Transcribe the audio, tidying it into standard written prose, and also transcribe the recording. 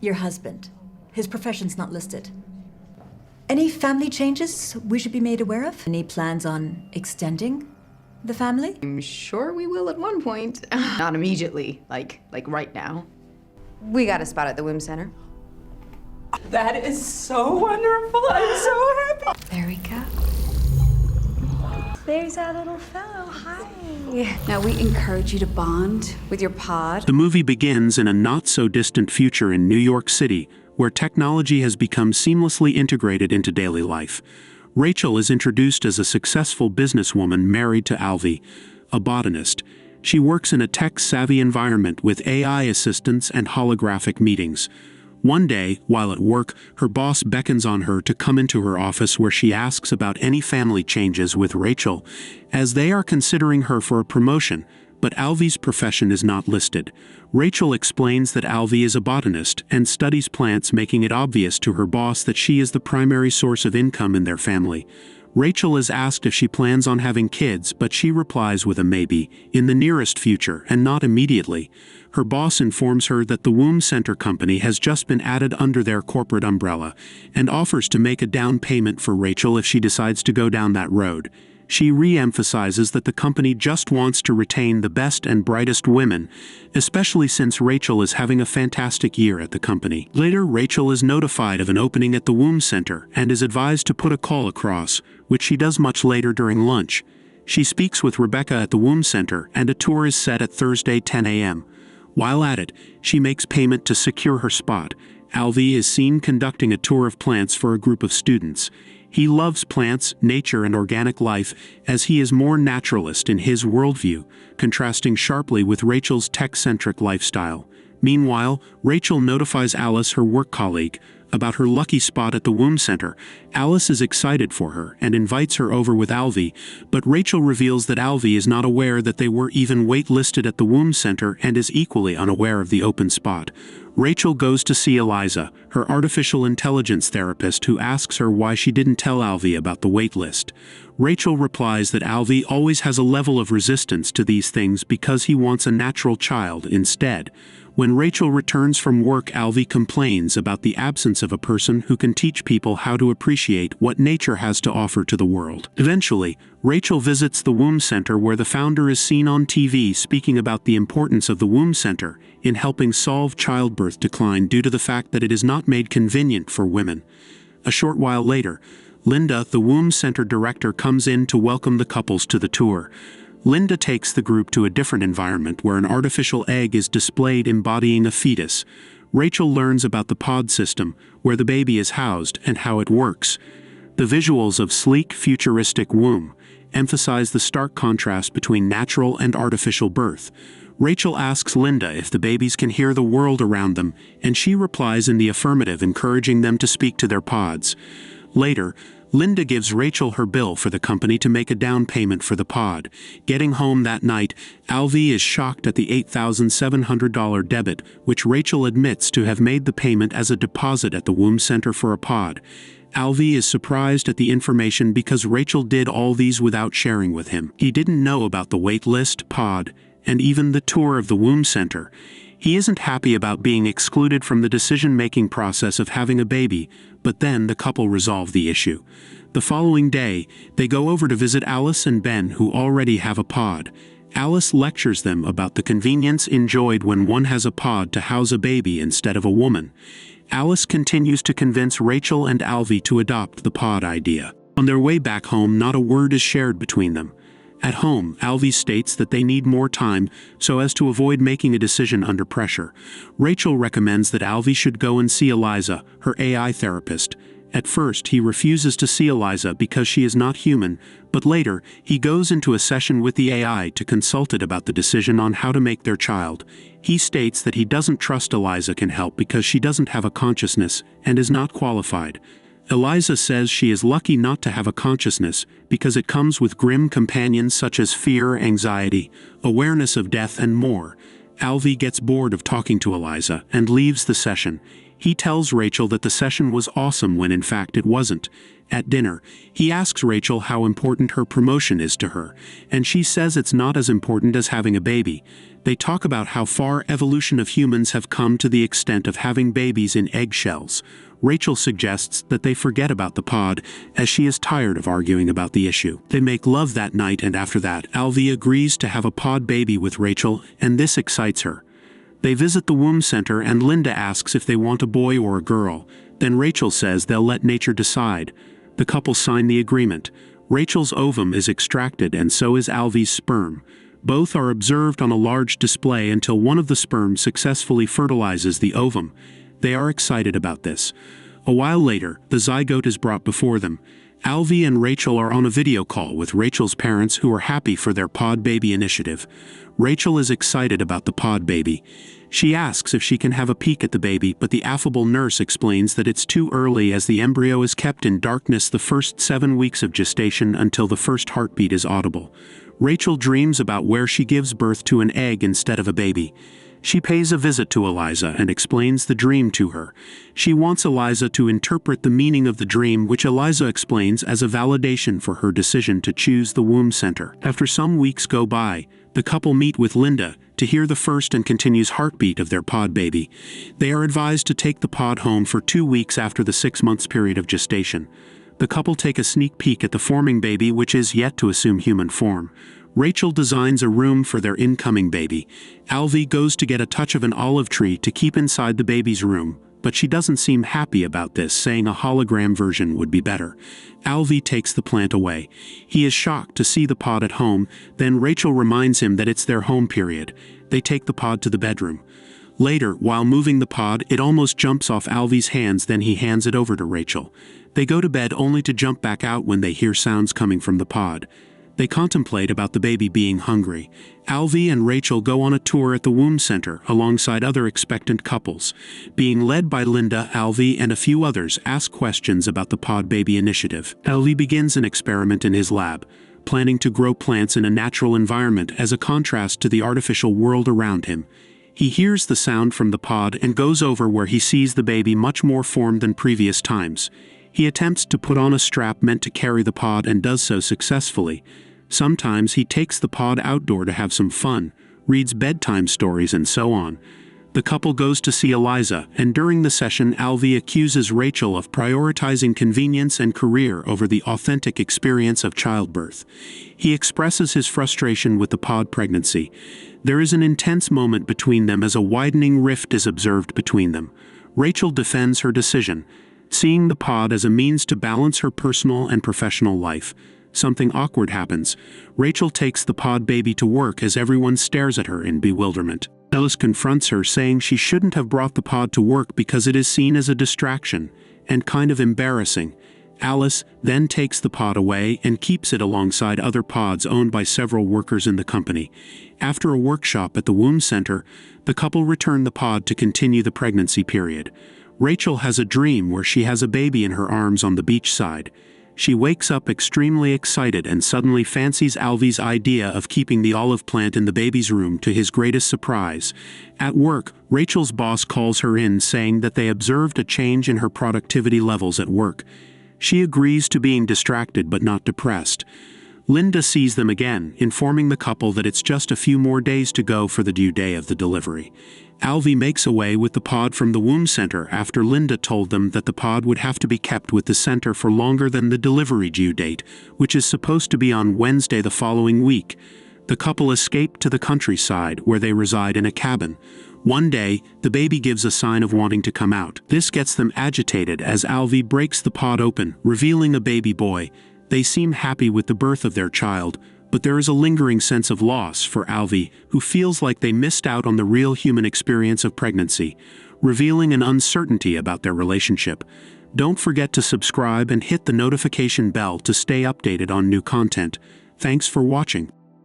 Your husband. His profession's not listed. Any family changes we should be made aware of? Any plans on extending the family? I'm sure we will at one point. Not immediately, like right now. We got a spot at the Womb Center. That is so wonderful. I'm so happy. There we go. There's our little fellow. Hi. Now, we encourage you to bond with your pod. The movie begins in a not-so-distant future in New York City, where technology has become seamlessly integrated into daily life. Rachel is introduced as a successful businesswoman married to Alvy, a botanist. She works in a tech-savvy environment with AI assistants and holographic meetings. One day, while at work, her boss beckons on her to come into her office where she asks about any family changes with Rachel, as they are considering her for a promotion, but Alvy's profession is not listed. Rachel explains that Alvy is a botanist and studies plants, making it obvious to her boss that she is the primary source of income in their family. Rachel is asked if she plans on having kids, but she replies with a maybe, in the nearest future and not immediately. Her boss informs her that the Womb Center company has just been added under their corporate umbrella and offers to make a down payment for Rachel if she decides to go down that road. She re-emphasizes that the company just wants to retain the best and brightest women, especially since Rachel is having a fantastic year at the company. Later, Rachel is notified of an opening at the Womb Center and is advised to put a call across, which she does much later during lunch. She speaks with Rebecca at the Womb Center, and a tour is set at Thursday 10 a.m. While at it, she makes payment to secure her spot. Alvy is seen conducting a tour of plants for a group of students. He loves plants, nature, and organic life, as he is more naturalist in his worldview, contrasting sharply with Rachel's tech-centric lifestyle. Meanwhile, Rachel notifies Alice, her work colleague, about her lucky spot at the Womb Center. Alice is excited for her and invites her over with Alvy, but Rachel reveals that Alvy is not aware that they were even waitlisted at the Womb Center and is equally unaware of the open spot. Rachel goes to see Eliza, her artificial intelligence therapist, who asks her why she didn't tell Alvy about the waitlist. Rachel replies that Alvy always has a level of resistance to these things because he wants a natural child instead. When Rachel returns from work, Alvy complains about the absence of a person who can teach people how to appreciate what nature has to offer to the world. Eventually, Rachel visits the Womb Center, where the founder is seen on TV speaking about the importance of the Womb Center in helping solve childbirth decline due to the fact that it is not made convenient for women. A short while later, Linda, the Womb Center director, comes in to welcome the couples to the tour. Linda takes the group to a different environment where an artificial egg is displayed embodying a fetus. Rachel learns about the pod system, where the baby is housed, and how it works. The visuals of sleek, futuristic womb emphasize the stark contrast between natural and artificial birth. Rachel asks Linda if the babies can hear the world around them, and she replies in the affirmative, encouraging them to speak to their pods. Later, Linda gives Rachel her bill for the company to make a down payment for the pod. Getting home that night, Alvy is shocked at the $8,700 debit, which Rachel admits to have made the payment as a deposit at the Womb Center for a pod. Alvy is surprised at the information because Rachel did all these without sharing with him. He didn't know about the wait list, pod, and even the tour of the Womb Center. He isn't happy about being excluded from the decision-making process of having a baby, but then the couple resolve the issue. The following day, they go over to visit Alice and Ben, who already have a pod. Alice lectures them about the convenience enjoyed when one has a pod to house a baby instead of a woman. Alice continues to convince Rachel and Alvy to adopt the pod idea. On their way back home, not a word is shared between them. At home, Alvy states that they need more time so as to avoid making a decision under pressure. Rachel recommends that Alvy should go and see Eliza, her AI therapist. At first, he refuses to see Eliza because she is not human, but later, he goes into a session with the AI to consult it about the decision on how to make their child. He states that he doesn't trust Eliza can help because she doesn't have a consciousness and is not qualified. Eliza says she is lucky not to have a consciousness because it comes with grim companions such as fear, anxiety, awareness of death, and more. Alvy gets bored of talking to Eliza and leaves the session. He tells Rachel that the session was awesome when in fact it wasn't. At dinner, he asks Rachel how important her promotion is to her, and she says it's not as important as having a baby. They talk about how far evolution of humans have come to the extent of having babies in eggshells. Rachel suggests that they forget about the pod, as she is tired of arguing about the issue. They make love that night, and after that, Alvy agrees to have a pod baby with Rachel, and this excites her. They visit the womb center, and Linda asks if they want a boy or a girl. Then Rachel says they'll let nature decide. The couple sign the agreement. Rachel's ovum is extracted, and so is Alvy's sperm. Both are observed on a large display until one of the sperm successfully fertilizes the ovum. They are excited about this. A while later, the zygote is brought before them. Alvy and Rachel are on a video call with Rachel's parents, who are happy for their pod baby initiative. Rachel is excited about the pod baby. She asks if she can have a peek at the baby, but the affable nurse explains that it's too early, as the embryo is kept in darkness the first 7 weeks of gestation until the first heartbeat is audible. Rachel dreams about where she gives birth to an egg instead of a baby. She pays a visit to Eliza and explains the dream to her. She wants Eliza to interpret the meaning of the dream, which Eliza explains as a validation for her decision to choose the womb center. After some weeks go by, the couple meet with Linda to hear the first and continuous heartbeat of their pod baby. They are advised to take the pod home for 2 weeks after the 6 months period of gestation. The couple take a sneak peek at the forming baby, which is yet to assume human form. Rachel designs a room for their incoming baby. Alvy goes to get a touch of an olive tree to keep inside the baby's room, but she doesn't seem happy about this, saying a hologram version would be better. Alvy takes the plant away. He is shocked to see the pod at home, then Rachel reminds him that it's their home period. They take the pod to the bedroom. Later, while moving the pod, it almost jumps off Alvy's hands, then he hands it over to Rachel. They go to bed only to jump back out when they hear sounds coming from the pod. They contemplate about the baby being hungry. Alvy and Rachel go on a tour at the womb center alongside other expectant couples. Being led by Linda, Alvy and a few others ask questions about the pod baby initiative. Alvy begins an experiment in his lab, planning to grow plants in a natural environment as a contrast to the artificial world around him. He hears the sound from the pod and goes over where he sees the baby much more formed than previous times. He attempts to put on a strap meant to carry the pod and does so successfully. Sometimes he takes the pod outdoor to have some fun, reads bedtime stories, and so on. The couple goes to see Eliza, and during the session, Alvy accuses Rachel of prioritizing convenience and career over the authentic experience of childbirth. He expresses his frustration with the pod pregnancy. There is an intense moment between them as a widening rift is observed between them. Rachel defends her decision, seeing the pod as a means to balance her personal and professional life. Something awkward happens. Rachel takes the pod baby to work as everyone stares at her in bewilderment. Alice confronts her, saying she shouldn't have brought the pod to work because it is seen as a distraction and kind of embarrassing. Alice then takes the pod away and keeps it alongside other pods owned by several workers in the company. After a workshop at the womb center, the couple return the pod to continue the pregnancy period. Rachel has a dream where she has a baby in her arms on the beachside. She wakes up extremely excited and suddenly fancies Alvy's idea of keeping the olive plant in the baby's room, to his greatest surprise. At work, Rachel's boss calls her in, saying that they observed a change in her productivity levels at work. She agrees to being distracted but not depressed. Linda sees them again, informing the couple that it's just a few more days to go for the due day of the delivery. Alvy makes away with the pod from the womb center after Linda told them that the pod would have to be kept with the center for longer than the delivery due date, which is supposed to be on Wednesday the following week. The couple escape to the countryside, where they reside in a cabin. One day, the baby gives a sign of wanting to come out. This gets them agitated as Alvy breaks the pod open, revealing a baby boy. They seem happy with the birth of their child, but there is a lingering sense of loss for Alvy, who feels like they missed out on the real human experience of pregnancy, revealing an uncertainty about their relationship. Don't forget to subscribe and hit the notification bell to stay updated on new content. Thanks for watching.